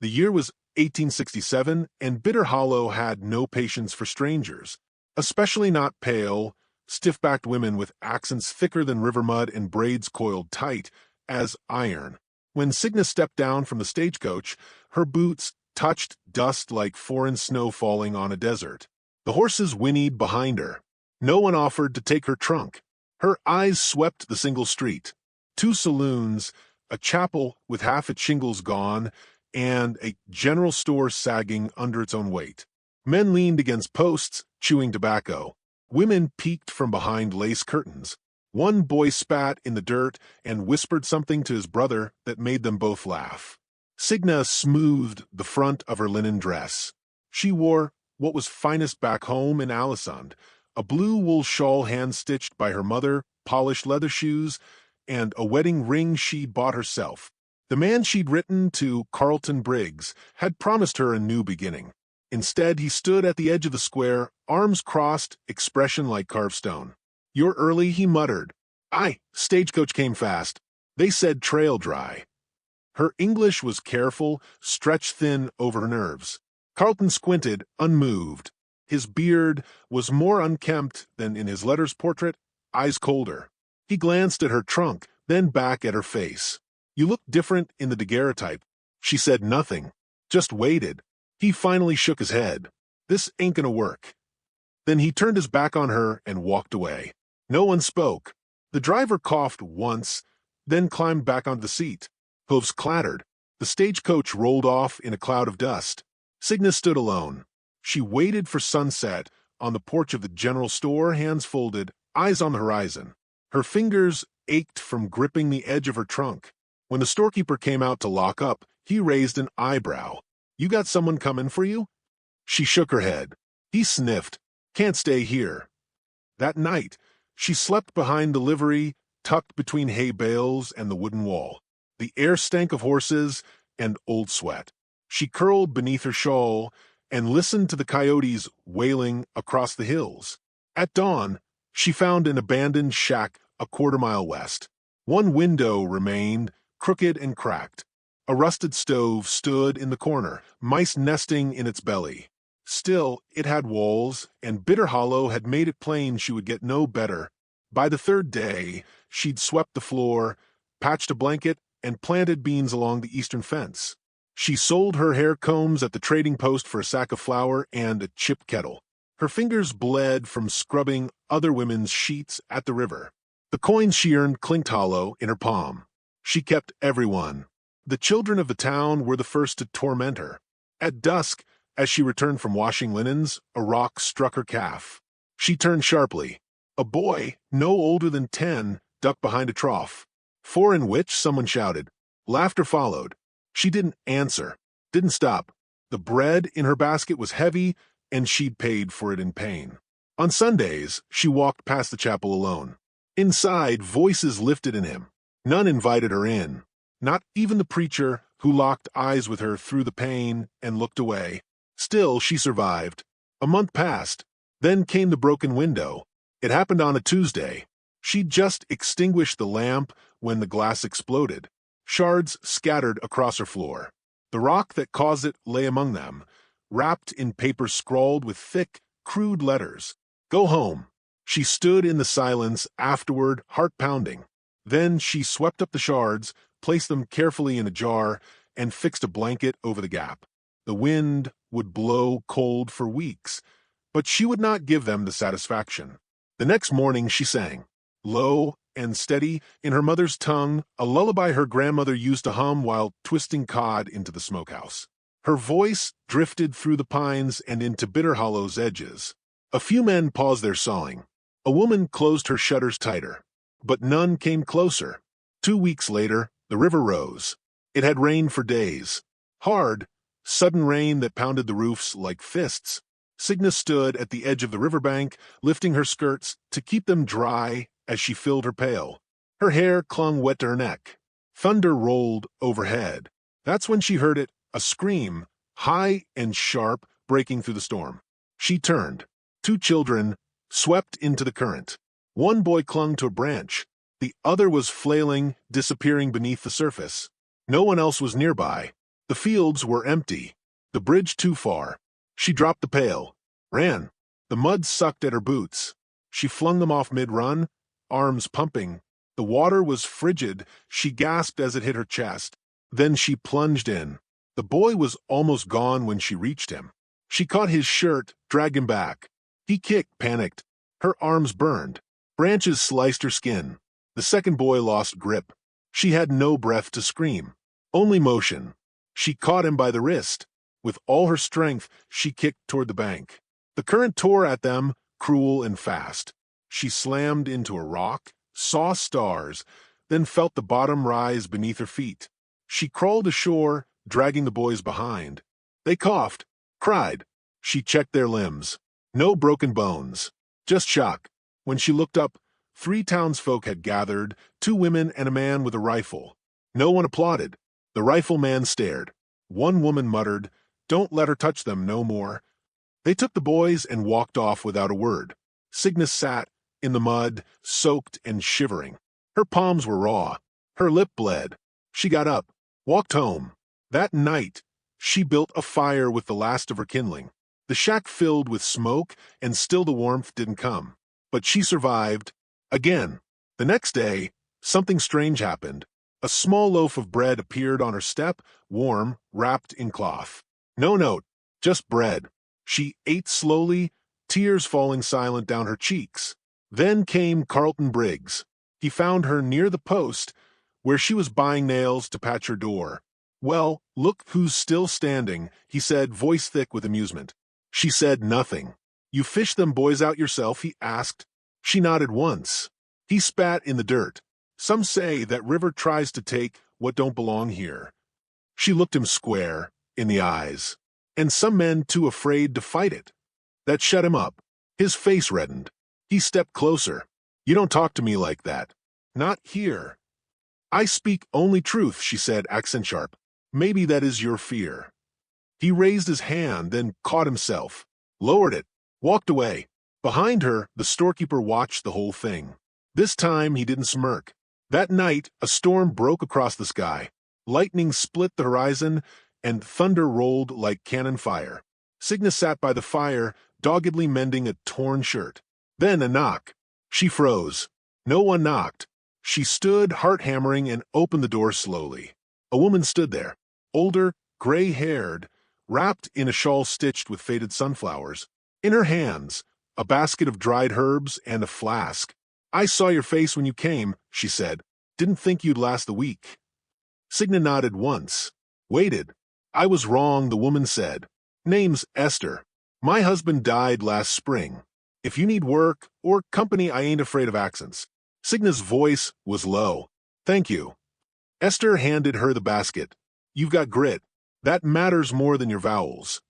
The year was 1867, and Bitter Hollow had no patience for strangers, especially not pale, stiff-backed women with accents thicker than river mud and braids coiled tight as iron. When Cygna stepped down from the stagecoach, her boots touched dust like foreign snow falling on a desert. The horses whinnied behind her. No one offered to take her trunk. Her eyes swept the single street. 2 saloons, a chapel with half its shingles gone, and a general store sagging under its own weight. Men leaned against posts, chewing tobacco. Women peeked from behind lace curtains. One boy spat in the dirt and whispered something to his brother that made them both laugh. Cygna smoothed the front of her linen dress. She wore what was finest back home in Alisund, a blue wool shawl hand-stitched by her mother, polished leather shoes, and a wedding ring she'd bought herself. The man she'd written to, Carlton Briggs, had promised her a new beginning. Instead, he stood at the edge of the square, arms crossed, expression like carved stone. "You're early," he muttered. "Aye, stagecoach came fast. They said trail dry." Her English was careful, stretched thin over her nerves. Carlton squinted, unmoved. His beard was more unkempt than in his letter's portrait, eyes colder. He glanced at her trunk, then back at her face. "You look different in the daguerreotype." She said nothing, just waited. He finally shook his head. "This ain't gonna work." Then he turned his back on her and walked away. No one spoke. The driver coughed once, then climbed back onto the seat. Hooves clattered. The stagecoach rolled off in a cloud of dust. Cygna stood alone. She waited for sunset on the porch of the general store, hands folded, eyes on the horizon. Her fingers ached from gripping the edge of her trunk. When the storekeeper came out to lock up, he raised an eyebrow. "You got someone coming for you?" She shook her head. He sniffed. "Can't stay here." That night, she slept behind the livery, tucked between hay bales and the wooden wall. The air stank of horses and old sweat. She curled beneath her shawl and listened to the coyotes wailing across the hills. At dawn, she found an abandoned shack a quarter-mile west. One window remained, crooked and cracked. A rusted stove stood in the corner, mice nesting in its belly. Still, it had walls, and Bitter Hollow had made it plain she would get no better. By the 3rd day, she'd swept the floor, patched a blanket, and planted beans along the eastern fence. She sold her hair combs at the trading post for a sack of flour and a chip kettle. Her fingers bled from scrubbing other women's sheets at the river. The coins she earned clinked hollow in her palm. She kept everyone. The children of the town were the first to torment her. At dusk, as she returned from washing linens, a rock struck her calf. She turned sharply. A boy, no older than 10, ducked behind a trough. "For in which?" someone shouted. Laughter followed. She didn't answer, didn't stop. The bread in her basket was heavy, and she'd paid for it in pain. On Sundays, she walked past the chapel alone. Inside, voices lifted in him. None invited her in. Not even the preacher, who locked eyes with her through the pain and looked away. Still, she survived. A month passed. Then came the broken window. It happened on a Tuesday. She'd just extinguished the lamp when the glass exploded. Shards scattered across her floor. The rock that caused it lay among them, wrapped in paper scrawled with thick, crude letters. "Go home." She stood in the silence afterward, heart pounding. Then she swept up the shards, placed them carefully in a jar, and fixed a blanket over the gap. The wind would blow cold for weeks, but she would not give them the satisfaction. The next morning she sang, low and steady, in her mother's tongue, a lullaby her grandmother used to hum while twisting cod into the smokehouse. Her voice drifted through the pines and into Bitter Hollow's edges. A few men paused their sawing. A woman closed her shutters tighter. But none came closer. 2 weeks later, the river rose. It had rained for days. Hard, sudden rain that pounded the roofs like fists. Cygna stood at the edge of the riverbank, lifting her skirts to keep them dry as she filled her pail. Her hair clung wet to her neck. Thunder rolled overhead. That's when she heard it, a scream, high and sharp, breaking through the storm. She turned. 2 children swept into the current. One boy clung to a branch. The other was flailing, disappearing beneath the surface. No one else was nearby. The fields were empty, the bridge too far. She dropped the pail, ran. The mud sucked at her boots. She flung them off mid-run, arms pumping. The water was frigid. She gasped as it hit her chest. Then she plunged in. The boy was almost gone when she reached him. She caught his shirt, dragged him back. He kicked, panicked. Her arms burned. Branches sliced her skin. The second boy lost grip. She had no breath to scream, only motion. She caught him by the wrist. With all her strength, she kicked toward the bank. The current tore at them, cruel and fast. She slammed into a rock, saw stars, then felt the bottom rise beneath her feet. She crawled ashore, dragging the boys behind. They coughed, cried. She checked their limbs. No broken bones, just shock. When she looked up, 3 townsfolk had gathered, 2 women and a man with a rifle. No one applauded. The rifleman stared. One woman muttered, "Don't let her touch them no more." They took the boys and walked off without a word. Cygnus sat in the mud, soaked and shivering. Her palms were raw. Her lip bled. She got up, walked home. That night, she built a fire with the last of her kindling. The shack filled with smoke, and still the warmth didn't come. But she survived. Again. The next day, something strange happened. A small loaf of bread appeared on her step, warm, wrapped in cloth. No note, just bread. She ate slowly, tears falling silent down her cheeks. Then came Carlton Briggs. He found her near the post, where she was buying nails to patch her door. "Well, look who's still standing," he said, voice thick with amusement. She said nothing. "You fished them boys out yourself?" he asked. She nodded once. He spat in the dirt. "Some say that river tries to take what don't belong here." She looked him square in the eyes. "And some men too afraid to fight it." That shut him up. His face reddened. He stepped closer. "You don't talk to me like that. Not here." "I speak only truth," she said, accent sharp. "Maybe that is your fear." He raised his hand, then caught himself, lowered it, walked away. Behind her, the storekeeper watched the whole thing. This time he didn't smirk. That night, a storm broke across the sky. Lightning split the horizon, and thunder rolled like cannon fire. Cygnus sat by the fire, doggedly mending a torn shirt. Then a knock. She froze. No one knocked. She stood, heart hammering, and opened the door slowly. A woman stood there, older, gray-haired, wrapped in a shawl stitched with faded sunflowers. In her hands, a basket of dried herbs and a flask. "I saw your face when you came," she said. "Didn't think you'd last the week." Cygnus nodded once. Waited. "I was wrong," the woman said. "Name's Esther. My husband died last spring. If you need work or company, I ain't afraid of accents." Cygnus' voice was low. "Thank you." Esther handed her the basket. "You've got grit. That matters more than your vowels."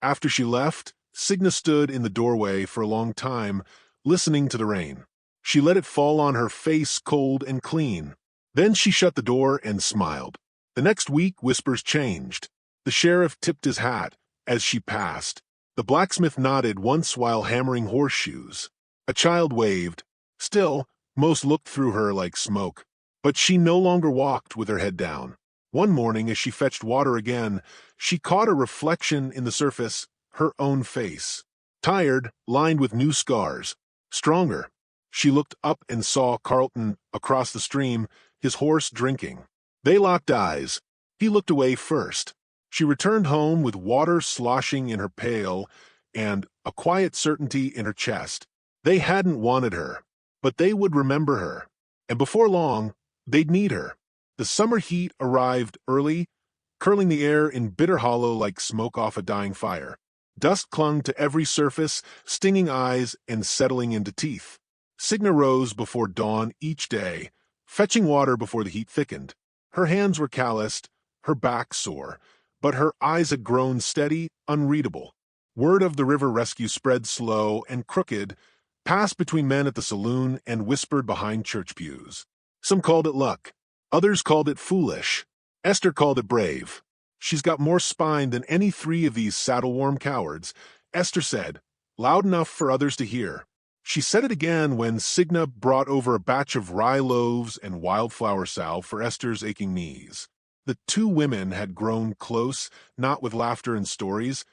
After she left, Cygnus stood in the doorway for a long time, listening to the rain. She let it fall on her face, cold and clean. Then she shut the door and smiled. The next week, whispers changed. The sheriff tipped his hat as she passed. The blacksmith nodded once while hammering horseshoes. A child waved. Still, most looked through her like smoke. But she no longer walked with her head down. One morning, as she fetched water again, she caught a reflection in the surface, her own face. Tired, lined with new scars. Stronger. She looked up and saw Carlton across the stream, his horse drinking. They locked eyes. He looked away first. She returned home with water sloshing in her pail and a quiet certainty in her chest. They hadn't wanted her, but they would remember her. And before long, they'd need her. The summer heat arrived early, curling the air in bitter hollow like smoke off a dying fire. Dust clung to every surface, stinging eyes and settling into teeth. Cygnus rose before dawn each day, fetching water before the heat thickened. Her hands were calloused, her back sore, but her eyes had grown steady, unreadable. Word of the river rescue spread slow and crooked, passed between men at the saloon and whispered behind church pews. Some called it luck. Others called it foolish. Esther called it brave. "She's got more spine than any 3 of these saddle-warm cowards," Esther said, loud enough for others to hear. She said it again when Cygnus brought over a batch of rye loaves and wildflower salve for Esther's aching knees. The two women had grown close, not with laughter and stories,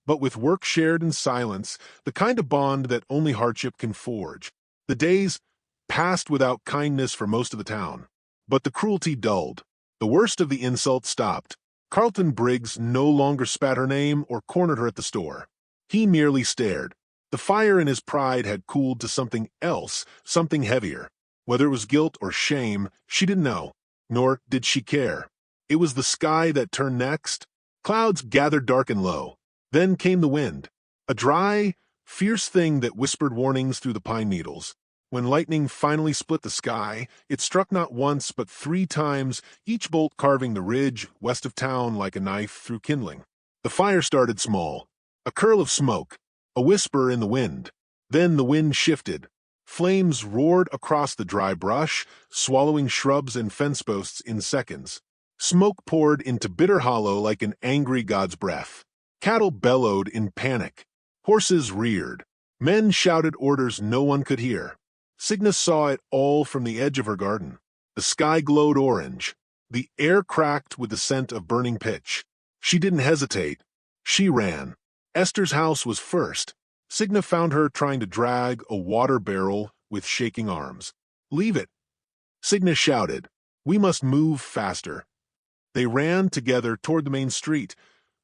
but with work shared in silence, the kind of bond that only hardship can forge. The days passed without kindness for most of the town, but the cruelty dulled. The worst of the insults stopped. Carlton Briggs no longer spat her name or cornered her at the store. He merely stared. The fire in his pride had cooled to something else, something heavier. Whether it was guilt or shame, she didn't know, nor did she care. It was the sky that turned next. Clouds gathered dark and low. Then came the wind, a dry, fierce thing that whispered warnings through the pine needles. When lightning finally split the sky, it struck not once but 3 times, each bolt carving the ridge west of town like a knife through kindling. The fire started small, a curl of smoke, a whisper in the wind. Then the wind shifted. Flames roared across the dry brush, swallowing shrubs and fence posts in seconds. Smoke poured into Bitter Hollow like an angry god's breath. Cattle bellowed in panic. Horses reared. Men shouted orders no one could hear. Signa saw it all from the edge of her garden. The sky glowed orange. The air cracked with the scent of burning pitch. She didn't hesitate. She ran. Esther's house was first. Signa found her trying to drag a water barrel with shaking arms. "Leave it," Signa shouted. "We must move faster." They ran together toward the main street,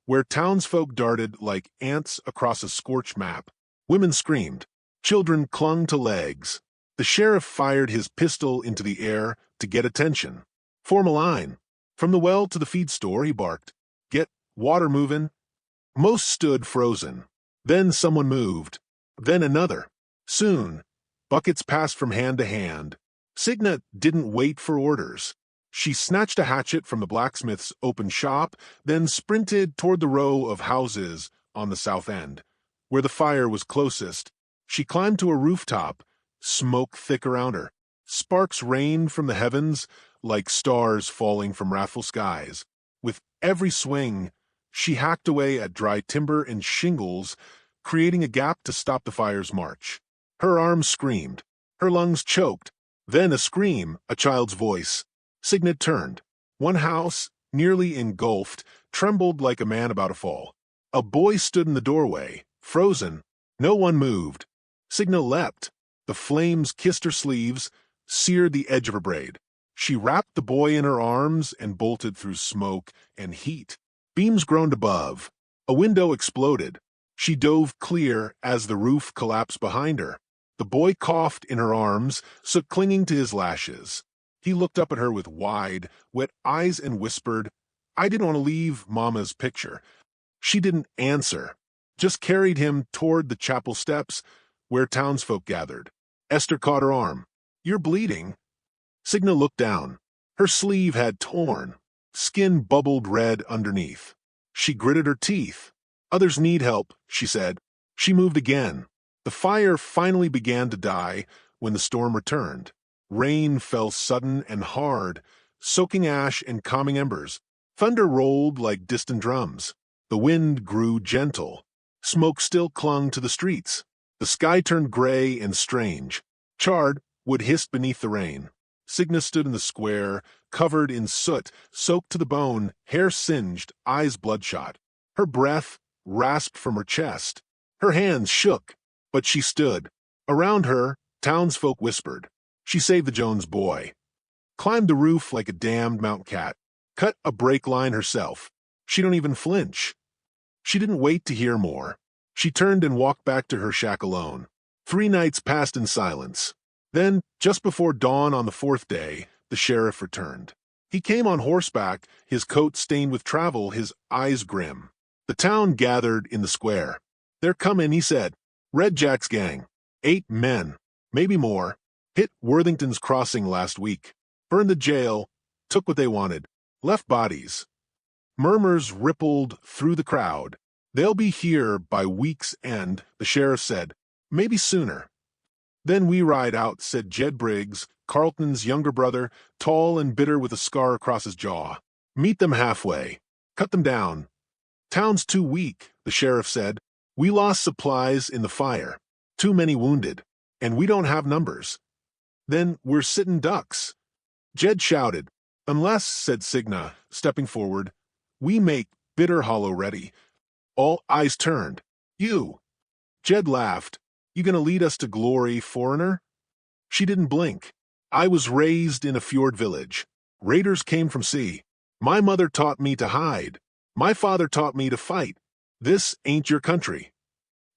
where townsfolk darted like ants across a scorched map. Women screamed. Children clung to legs. The sheriff fired his pistol into the air to get attention. "Form a line." From the well to the feed store, he barked. "Get water moving." Most stood frozen. Then someone moved. Then another. Soon, buckets passed from hand to hand. Signa didn't wait for orders. She snatched a hatchet from the blacksmith's open shop, then sprinted toward the row of houses on the south end, where the fire was closest. She climbed to a rooftop, smoke thick around her. Sparks rained from the heavens like stars falling from wrathful skies. With every swing, she hacked away at dry timber and shingles, creating a gap to stop the fire's march. Her arms screamed. Her lungs choked. Then a scream, a child's voice. Signa turned. One house, nearly engulfed, trembled like a man about to fall. A boy stood in the doorway, frozen. No one moved. Signa leapt. The flames kissed her sleeves, seared the edge of her braid. She wrapped the boy in her arms and bolted through smoke and heat. Beams groaned above. A window exploded. She dove clear as the roof collapsed behind her. The boy coughed in her arms, so clinging to his lashes. He looked up at her with wide, wet eyes and whispered, "I didn't want to leave Mama's picture." She didn't answer, just carried him toward the chapel steps where townsfolk gathered. Esther caught her arm. "You're bleeding." Signa looked down. Her sleeve had torn. Skin bubbled red underneath. She gritted her teeth. "Others need help," she said. She moved again. The fire finally began to die when the storm returned. Rain fell sudden and hard, soaking ash and calming embers. Thunder rolled like distant drums. The wind grew gentle. Smoke still clung to the streets. The sky turned gray and strange. Charred wood hissed beneath the rain. Signa stood in the square, covered in soot, soaked to the bone, hair singed, eyes bloodshot. Her breath rasped from her chest. Her hands shook, but she stood. Around her, townsfolk whispered. She saved the Jones boy. Climbed the roof like a damned mountain cat. Cut a brake line herself. She don't even flinch. She didn't wait to hear more. She turned and walked back to her shack alone. 3 nights passed in silence. Then, just before dawn on the 4th day, the sheriff returned. He came on horseback, his coat stained with travel, his eyes grim. The town gathered in the square. "They're coming," he said. "Red Jack's gang. 8 men, maybe more. Hit Worthington's Crossing last week. Burned the jail, took what they wanted, left bodies." Murmurs rippled through the crowd. "They'll be here by week's end," the sheriff said. "Maybe sooner." "Then we ride out," said Jed Briggs, Carlton's younger brother, tall and bitter with a scar across his jaw. "Meet them halfway. Cut them down." "Town's too weak," the sheriff said. "We lost supplies in the fire. Too many wounded. And we don't have numbers." "Then we're sitting ducks." Jed shouted, Unless, said Cigna, stepping forward, we make Bitter Hollow ready. All eyes turned. You. Jed laughed. You gonna lead us to glory, foreigner? She didn't blink. I was raised in a fjord village. Raiders came from sea. My mother taught me to hide. My father taught me to fight. This ain't your country.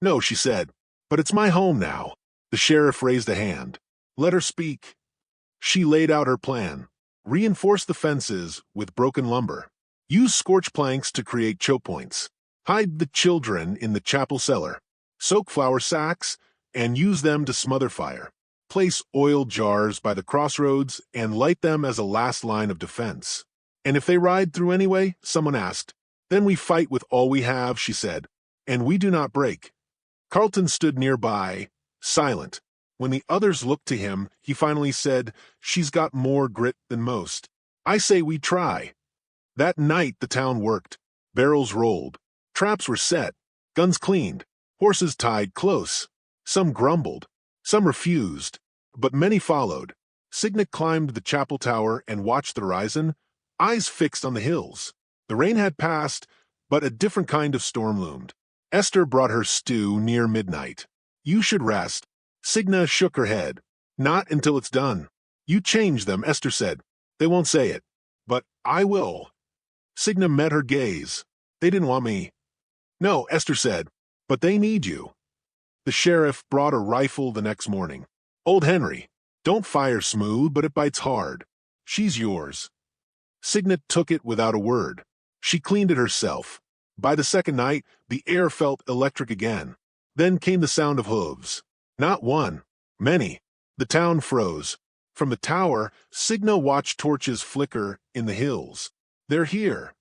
No, she said, but it's my home now. The sheriff raised a hand. Let her speak. She laid out her plan. Reinforce the fences with broken lumber. Use scorch planks to create choke points. Hide the children in the chapel cellar. Soak flour sacks and use them to smother fire. Place oil jars by the crossroads and light them as a last line of defense. And if they ride through anyway, someone asked. Then we fight with all we have, she said, and we do not break. Carlton stood nearby, silent. When the others looked to him, he finally said, she's got more grit than most. I say we try. That night the town worked. Barrels rolled. Traps were set. Guns cleaned. Horses tied close. Some grumbled. Some refused. But many followed. Signet climbed the chapel tower and watched the horizon, eyes fixed on the hills. The rain had passed, but a different kind of storm loomed. Esther brought her stew near midnight. You should rest. Signa shook her head. Not until it's done. You change them, Esther said. They won't say it. But I will. Signa met her gaze. They didn't want me. No, Esther said. But they need you. The sheriff brought a rifle the next morning. Old Henry, don't fire smooth, but it bites hard. She's yours. Signet took it without a word. She cleaned it herself. By the second night, the air felt electric again. Then came the sound of hooves. Not one, many. The town froze. From the tower, Signa watched torches flicker in the hills. They're here.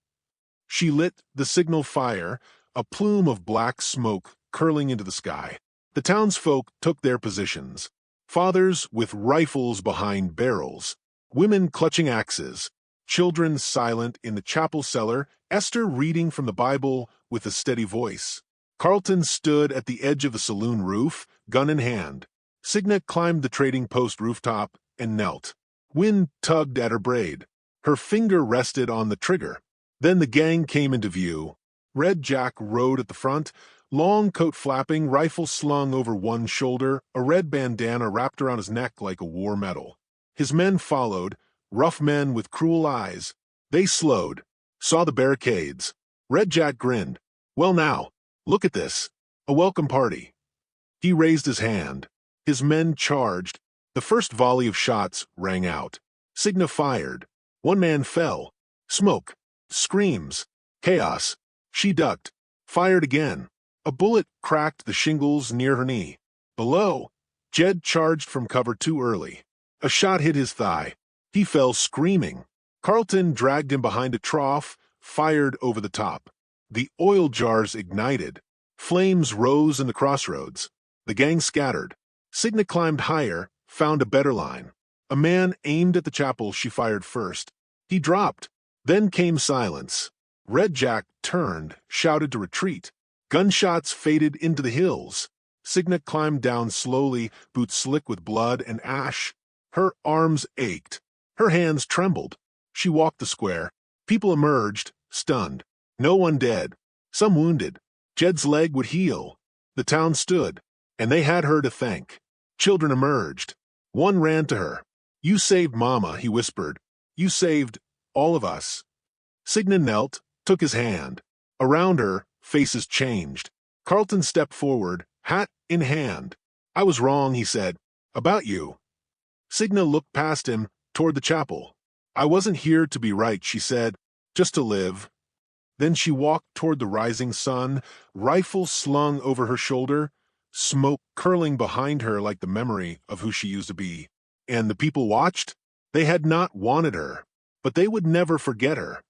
She lit the signal fire, a plume of black smoke curling into the sky. The townsfolk took their positions. Fathers with rifles behind barrels, women clutching axes, children silent in the chapel cellar, Esther reading from the Bible with a steady voice. Carlton stood at the edge of the saloon roof, gun in hand. Signet climbed the trading post rooftop and knelt. Wind tugged at her braid. Her finger rested on the trigger. Then the gang came into view. Red Jack rode at the front, long coat flapping, rifle slung over one shoulder, a red bandana wrapped around his neck like a war medal. His men followed, rough men with cruel eyes. They slowed, saw the barricades. Red Jack grinned. Well now, look at this. A welcome party. He raised his hand. His men charged. The first volley of shots rang out. Signa fired. One man fell. Smoke. Screams. Chaos. She ducked. Fired again. A bullet cracked the shingles near her knee. Below, Jed charged from cover too early. A shot hit his thigh. He fell screaming. Carlton dragged him behind a trough, fired over the top. The oil jars ignited. Flames rose in the crossroads. The gang scattered. Signa climbed higher, found a better line. A man aimed at the chapel she fired first. He dropped. Then came silence. Red Jack turned, shouted to retreat. Gunshots faded into the hills. Signa climbed down slowly, boots slick with blood and ash. Her arms ached. Her hands trembled. She walked the square. People emerged, stunned. No one dead. Some wounded. Jed's leg would heal. The town stood, and they had her to thank. Children emerged. One ran to her. You saved Mama, he whispered. You saved all of us. Signa knelt, took his hand. Around her, faces changed. Carlton stepped forward, hat in hand. I was wrong, he said. About you. Signa looked past him, toward the chapel. I wasn't here to be right, she said, just to live. Then she walked toward the rising sun, rifle slung over her shoulder, smoke curling behind her like the memory of who she used to be. And the people watched. They had not wanted her, but they would never forget her.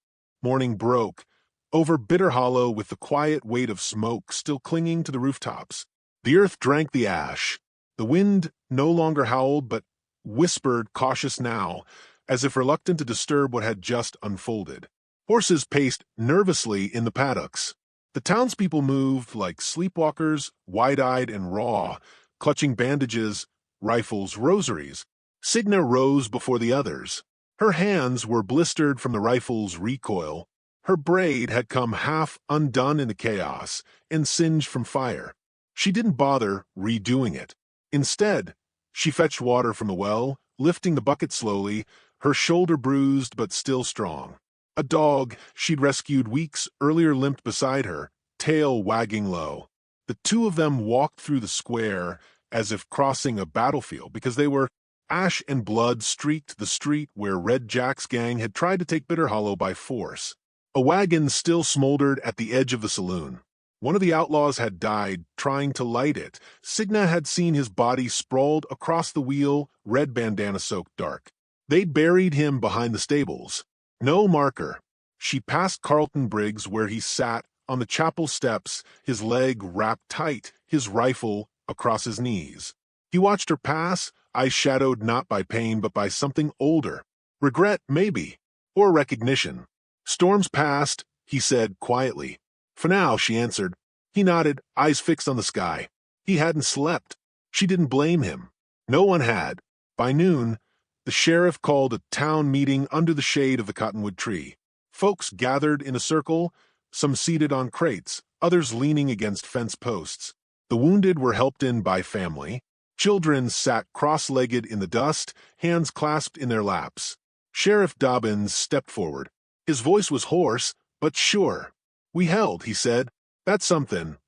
Morning broke, over Bitter Hollow with the quiet weight of smoke still clinging to the rooftops. The earth drank the ash. The wind no longer howled, but whispered, cautious now, as if reluctant to disturb what had just unfolded. Horses paced nervously in the paddocks. The townspeople moved like sleepwalkers, wide-eyed and raw, clutching bandages, rifles, rosaries. Signa rose before the others. Her hands were blistered from the rifle's recoil. Her braid had come half undone in the chaos and singed from fire. She didn't bother redoing it. Instead, she fetched water from the well, lifting the bucket slowly, her shoulder bruised but still strong. A dog she'd rescued weeks earlier limped beside her, tail wagging low. The two of them walked through the square as if crossing a battlefield because they were ash and blood streaked the street where Red Jack's gang had tried to take Bitter Hollow by force. A wagon still smoldered at the edge of the saloon. One of the outlaws had died trying to light it. Signa had seen his body sprawled across the wheel, red bandana soaked dark. They'd buried him behind the stables. No marker. She passed Carlton Briggs where he sat on the chapel steps, his leg wrapped tight, his rifle across his knees. He watched her pass, eyes shadowed not by pain but by something older. Regret, maybe, or recognition. Storms passed, he said quietly. For now, she answered. He nodded, eyes fixed on the sky. He hadn't slept. She didn't blame him. No one had. By noon, the sheriff called a town meeting under the shade of the cottonwood tree. Folks gathered in a circle, some seated on crates, others leaning against fence posts. The wounded were helped in by family. Children sat cross-legged in the dust, hands clasped in their laps. Sheriff Dobbins stepped forward. His voice was hoarse, but sure. We held, he said. That's something.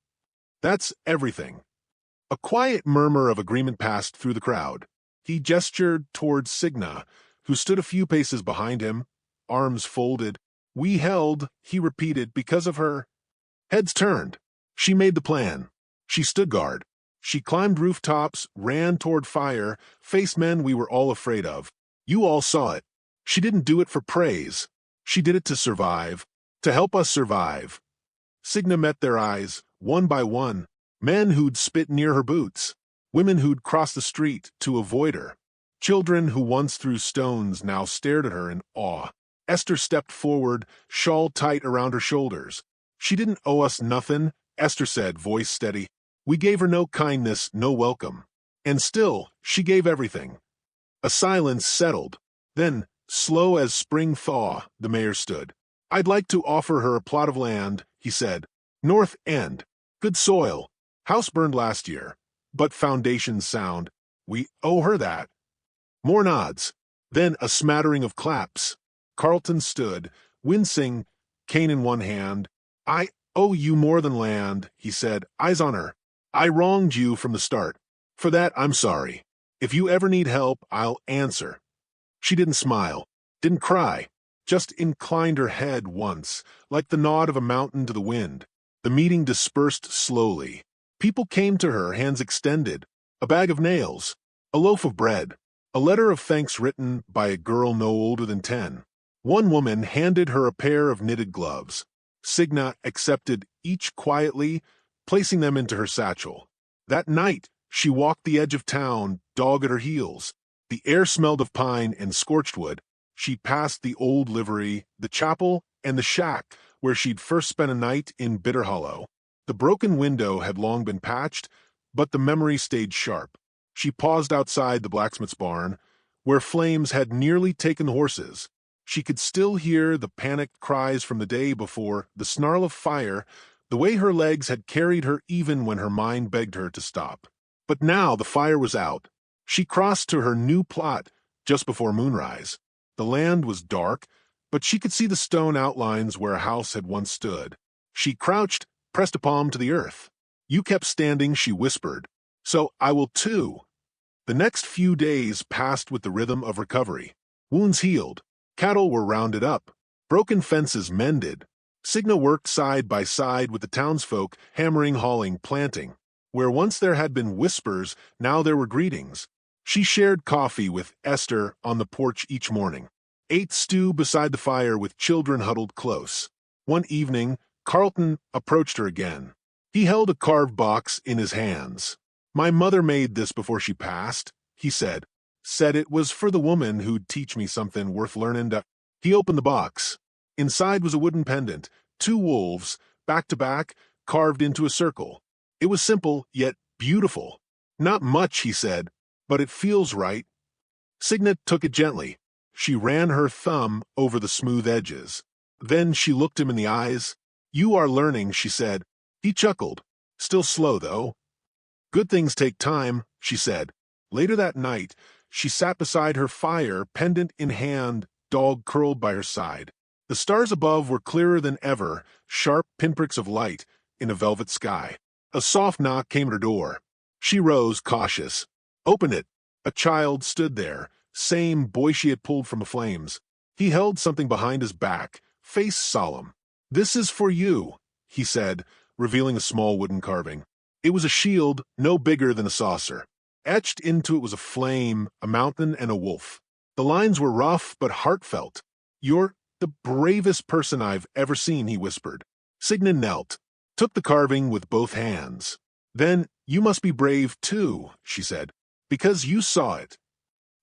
That's everything. A quiet murmur of agreement passed through the crowd. He gestured towards Signa, who stood a few paces behind him, arms folded. We held, he repeated, because of her. Heads turned. She made the plan. She stood guard. She climbed rooftops, ran toward fire, faced men we were all afraid of. You all saw it. She didn't do it for praise. She did it to survive, to help us survive. Signa met their eyes, one by one, men who'd spit near her boots, women who'd crossed the street to avoid her, children who once threw stones now stared at her in awe. Esther stepped forward, shawl tight around her shoulders. She didn't owe us nothing, Esther said, voice steady. We gave her no kindness, no welcome. And still, she gave everything. A silence settled. Then, slow as spring thaw, the mayor stood. I'd like to offer her a plot of land, he said. North End. Good soil. House burned last year. But foundations sound. We owe her that. More nods. Then a smattering of claps. Carlton stood, wincing, cane in one hand. I owe you more than land, he said, eyes on her. I wronged you from the start. For that, I'm sorry. If you ever need help, I'll answer. She didn't smile, didn't cry, just inclined her head once, like the nod of a mountain to the wind. The meeting dispersed slowly. People came to her, hands extended, a bag of nails, a loaf of bread, a letter of thanks written by a girl no older than 10. One woman handed her a pair of knitted gloves. Signa accepted each quietly, placing them into her satchel. That night, she walked the edge of town, dog at her heels. The air smelled of pine and scorched wood. She passed the old livery, the chapel, and the shack where she'd first spent a night in Bitter Hollow. The broken window had long been patched, but the memory stayed sharp. She paused outside the blacksmith's barn, where flames had nearly taken the horses. She could still hear the panicked cries from the day before, the snarl of fire, the way her legs had carried her even when her mind begged her to stop. But now the fire was out. She crossed to her new plot just before moonrise. The land was dark, but she could see the stone outlines where a house had once stood. She crouched, pressed a palm to the earth. You kept standing, she whispered. So I will too. The next few days passed with the rhythm of recovery. Wounds healed. Cattle were rounded up. Broken fences mended. Signa worked side by side with the townsfolk, hammering, hauling, planting. Where once there had been whispers, now there were greetings. She shared coffee with Esther on the porch each morning, ate stew beside the fire with children huddled close. One evening, Carlton approached her again. He held a carved box in his hands. My mother made this before she passed, he said. Said it was for the woman who'd teach me something worth learning to... He opened the box. Inside was a wooden pendant, 2 wolves, back to back, carved into a circle. It was simple, yet beautiful. Not much, he said, but it feels right. Signa took it gently. She ran her thumb over the smooth edges. Then she looked him in the eyes. "You are learning," she said. He chuckled. "Still slow, though." "Good things take time," she said. Later that night, she sat beside her fire, pendant in hand, dog curled by her side. The stars above were clearer than ever, sharp pinpricks of light in a velvet sky. A soft knock came at her door. She rose, cautious. "Open it." A child stood there, same boy she had pulled from the flames. He held something behind his back, face solemn. "This is for you," he said, revealing a small wooden carving. It was a shield no bigger than a saucer. Etched into it was a flame, a mountain, and a wolf. The lines were rough but heartfelt. "You're the bravest person I've ever seen," he whispered. Signa knelt, took the carving with both hands. "Then you must be brave too," she said, "because you saw it."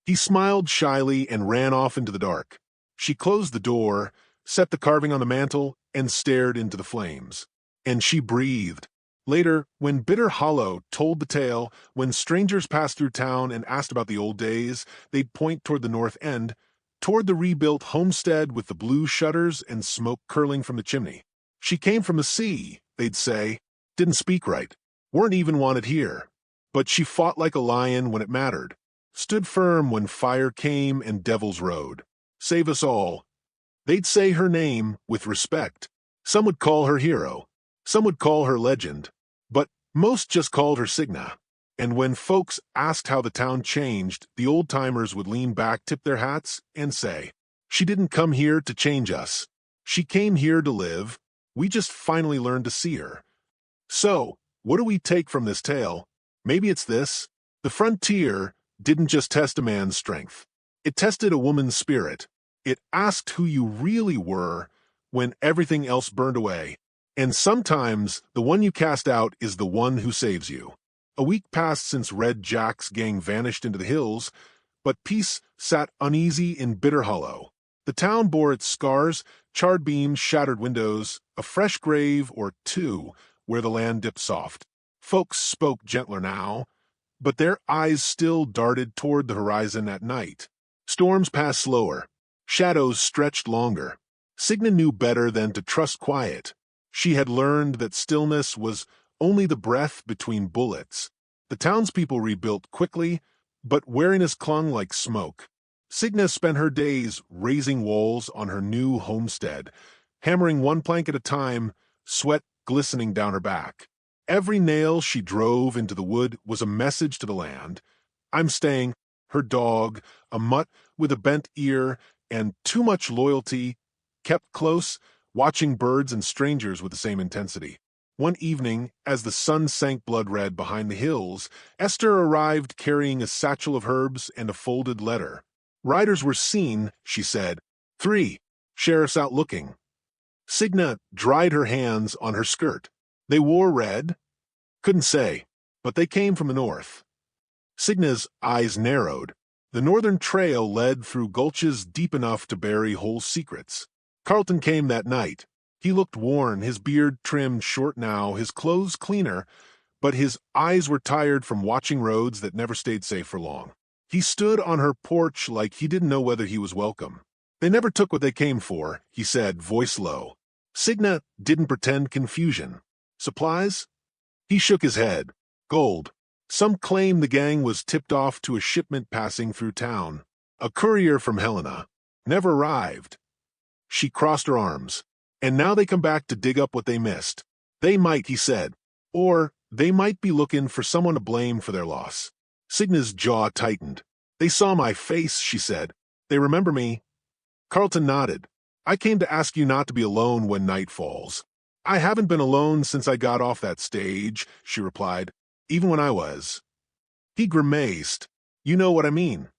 He smiled shyly and ran off into the dark. She closed the door, set the carving on the mantel, and stared into the flames. And she breathed. Later, when Bitter Hollow told the tale, when strangers passed through town and asked about the old days, they'd point toward the north end, toward the rebuilt homestead with the blue shutters and smoke curling from the chimney. "She came from the sea," they'd say. "Didn't speak right. Weren't even wanted here. But she fought like a lion when it mattered. Stood firm when fire came and devils rode. Save us all." They'd say her name with respect. Some would call her hero. Some would call her legend. But most just called her Signa. And when folks asked how the town changed, the old-timers would lean back, tip their hats, and say, "She didn't come here to change us. She came here to live. We just finally learned to see her." So, what do we take from this tale? Maybe it's this. The frontier didn't just test a man's strength. It tested a woman's spirit. It asked who you really were when everything else burned away. And sometimes the one you cast out is the one who saves you. A week passed since Red Jack's gang vanished into the hills, but peace sat uneasy in Bitter Hollow. The town bore its scars, charred beams, shattered windows, a fresh grave or two where the land dipped soft. Folks spoke gentler now, but their eyes still darted toward the horizon at night. Storms passed slower. Shadows stretched longer. Signa knew better than to trust quiet. She had learned that stillness was only the breath between bullets. The townspeople rebuilt quickly, but wariness clung like smoke. Signa spent her days raising walls on her new homestead, hammering one plank at a time, sweat glistening down her back. Every nail she drove into the wood was a message to the land. "I'm staying." Her dog, a mutt with a bent ear and too much loyalty, kept close, watching birds and strangers with the same intensity. One evening, as the sun sank blood-red behind the hills, Esther arrived carrying a satchel of herbs and a folded letter. "Riders were seen," she said. "3. Sheriffs out looking." Signa dried her hands on her skirt. "They wore red?" "Couldn't say, but they came from the north." Signa's eyes narrowed. The northern trail led through gulches deep enough to bury whole secrets. Carlton came that night. He looked worn, his beard trimmed short now, his clothes cleaner, but his eyes were tired from watching roads that never stayed safe for long. He stood on her porch like he didn't know whether he was welcome. "They never took what they came for," he said, voice low. Signa didn't pretend confusion. "Supplies?" He shook his head. "Gold. Some claim the gang was tipped off to a shipment passing through town. A courier from Helena. Never arrived." She crossed her arms. "And now they come back to dig up what they missed. They might," he said. "Or they might be looking for someone to blame for their loss." Signa's jaw tightened. "They saw my face," she said. "They remember me." Carlton nodded. "I came to ask you not to be alone when night falls." "I haven't been alone since I got off that stage," she replied. "Even when I was." He grimaced. "You know what I mean."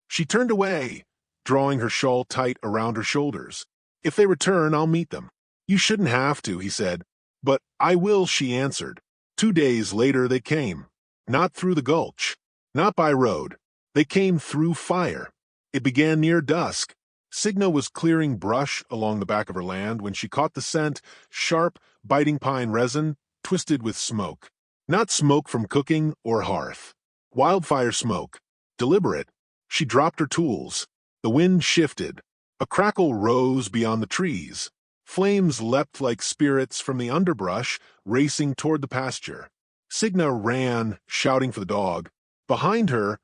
She turned away, drawing her shawl tight around her shoulders. "If they return, I'll meet them." "You shouldn't have to," he said. "But I will," she answered. 2 days later they came. Not through the gulch. Not by road. They came through fire. It began near dusk. Signa was clearing brush along the back of her land when she caught the scent, sharp, biting pine resin, twisted with smoke. Not smoke from cooking or hearth. Wildfire smoke. Deliberate. She dropped her tools. The wind shifted. A crackle rose beyond the trees. Flames leapt like spirits from the underbrush, racing toward the pasture. Signa ran, shouting for the dog. Behind her,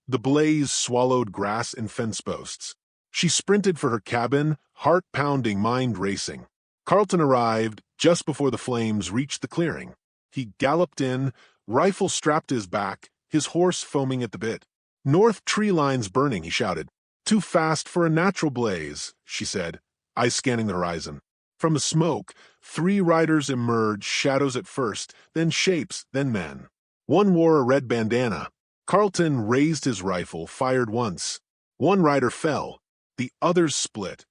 the blaze swallowed grass and fence posts. She sprinted for her cabin, heart pounding, mind racing. Carlton arrived just before the flames reached the clearing. He galloped in, rifle strapped to his back, his horse foaming at the bit. "North tree lines burning," he shouted. "Too fast for a natural blaze," she said, eyes scanning the horizon. From the smoke, 3 riders emerged, shadows at first, then shapes, then men. One wore a red bandana. Carlton raised his rifle, fired once. One rider fell. The others split.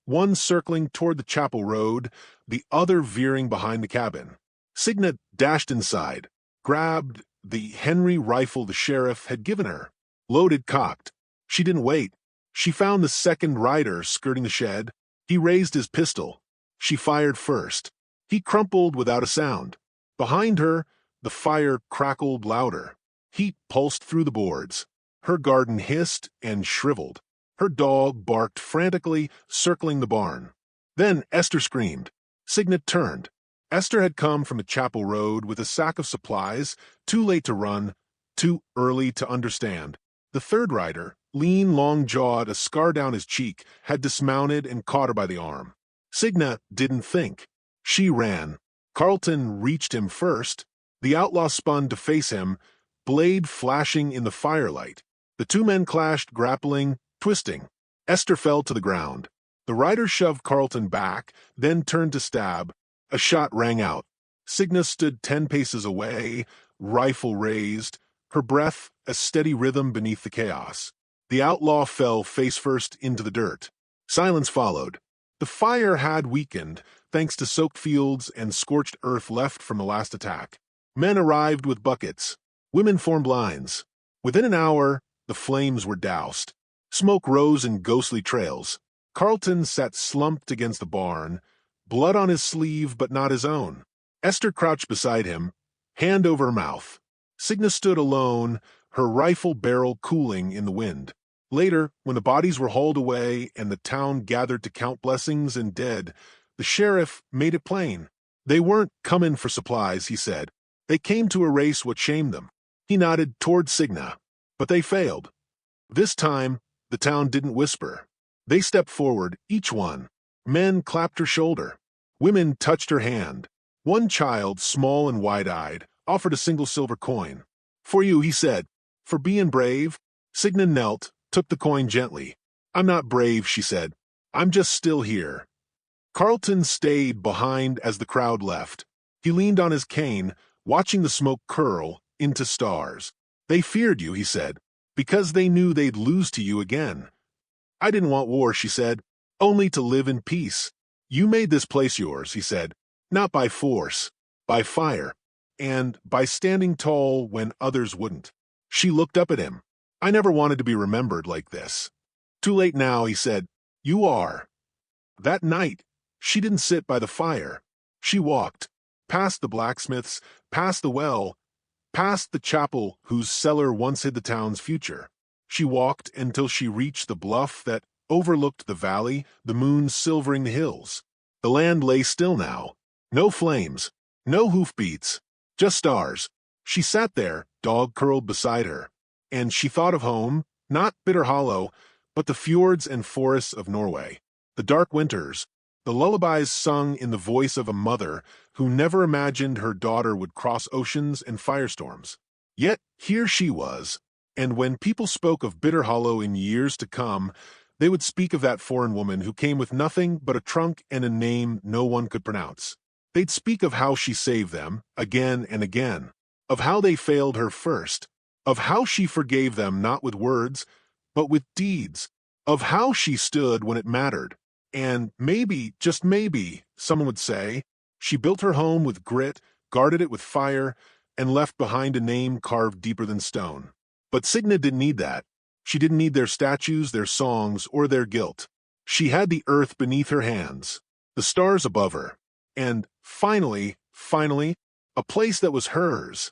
One circling toward the chapel road, the other veering behind the cabin. Signa dashed inside, grabbed the Henry rifle the sheriff had given her. Loaded, cocked. She didn't wait. She found the second rider skirting the shed. He raised his pistol. She fired first. He crumpled without a sound. Behind her, the fire crackled louder. Heat pulsed through the boards. Her garden hissed and shriveled. Her dog barked frantically, circling the barn. Then Esther screamed. Signet turned. Esther had come from the chapel road with a sack of supplies, too late to run, too early to understand. The third rider, lean, long-jawed, a scar down his cheek, had dismounted and caught her by the arm. Signa didn't think. She ran. Carlton reached him first. The outlaw spun to face him, blade flashing in the firelight. The 2 men clashed, grappling, twisting. Esther fell to the ground. The rider shoved Carlton back, then turned to stab. A shot rang out. Signa stood 10 paces away, rifle raised, her breath a steady rhythm beneath the chaos. The outlaw fell face first into the dirt. Silence followed. The fire had weakened, thanks to soaked fields and scorched earth left from the last attack. Men arrived with buckets. Women formed lines. Within an hour, the flames were doused. Smoke rose in ghostly trails. Carlton sat slumped against the barn, blood on his sleeve but not his own. Esther crouched beside him, hand over her mouth. Signa stood alone, her rifle barrel cooling in the wind. Later, when the bodies were hauled away and the town gathered to count blessings and dead, the sheriff made it plain. They weren't coming for supplies, he said. They came to erase what shamed them. He nodded toward Signa. But they failed. This time, the town didn't whisper. They stepped forward, each one. Men clapped her shoulder. Women touched her hand. One child, small and wide-eyed, offered a single silver coin. "For you," he said. "For being brave." Signa knelt, took the coin gently. "I'm not brave," she said. "I'm just still here." Carlton stayed behind as the crowd left. He leaned on his cane, watching the smoke curl into stars. "They feared you," he said, "because they knew they'd lose to you again." "I didn't want war," she said, "only to live in peace." "You made this place yours," he said, "not by force, by fire, and by standing tall when others wouldn't." She looked up at him. "I never wanted to be remembered like this." "Too late now," he said. "You are." That night, she didn't sit by the fire. She walked, past the blacksmiths, past the well, past the chapel whose cellar once hid the town's future. She walked until she reached the bluff that overlooked the valley, the moon silvering the hills. The land lay still now. No flames, no hoofbeats, just stars. She sat there, dog curled beside her, and she thought of home, not Bitter Hollow, but the fjords and forests of Norway, the dark winters, the lullabies sung in the voice of a mother who never imagined her daughter would cross oceans and firestorms. Yet here she was, and when people spoke of Bitter Hollow in years to come, they would speak of that foreign woman who came with nothing but a trunk and a name no one could pronounce. They'd speak of how she saved them, again and again, of how they failed her first, of how she forgave them not with words, but with deeds, of how she stood when it mattered. And maybe, just maybe, someone would say, she built her home with grit, guarded it with fire, and left behind a name carved deeper than stone. But Signa didn't need that. She didn't need their statues, their songs, or their guilt. She had the earth beneath her hands, the stars above her, and finally, a place that was hers.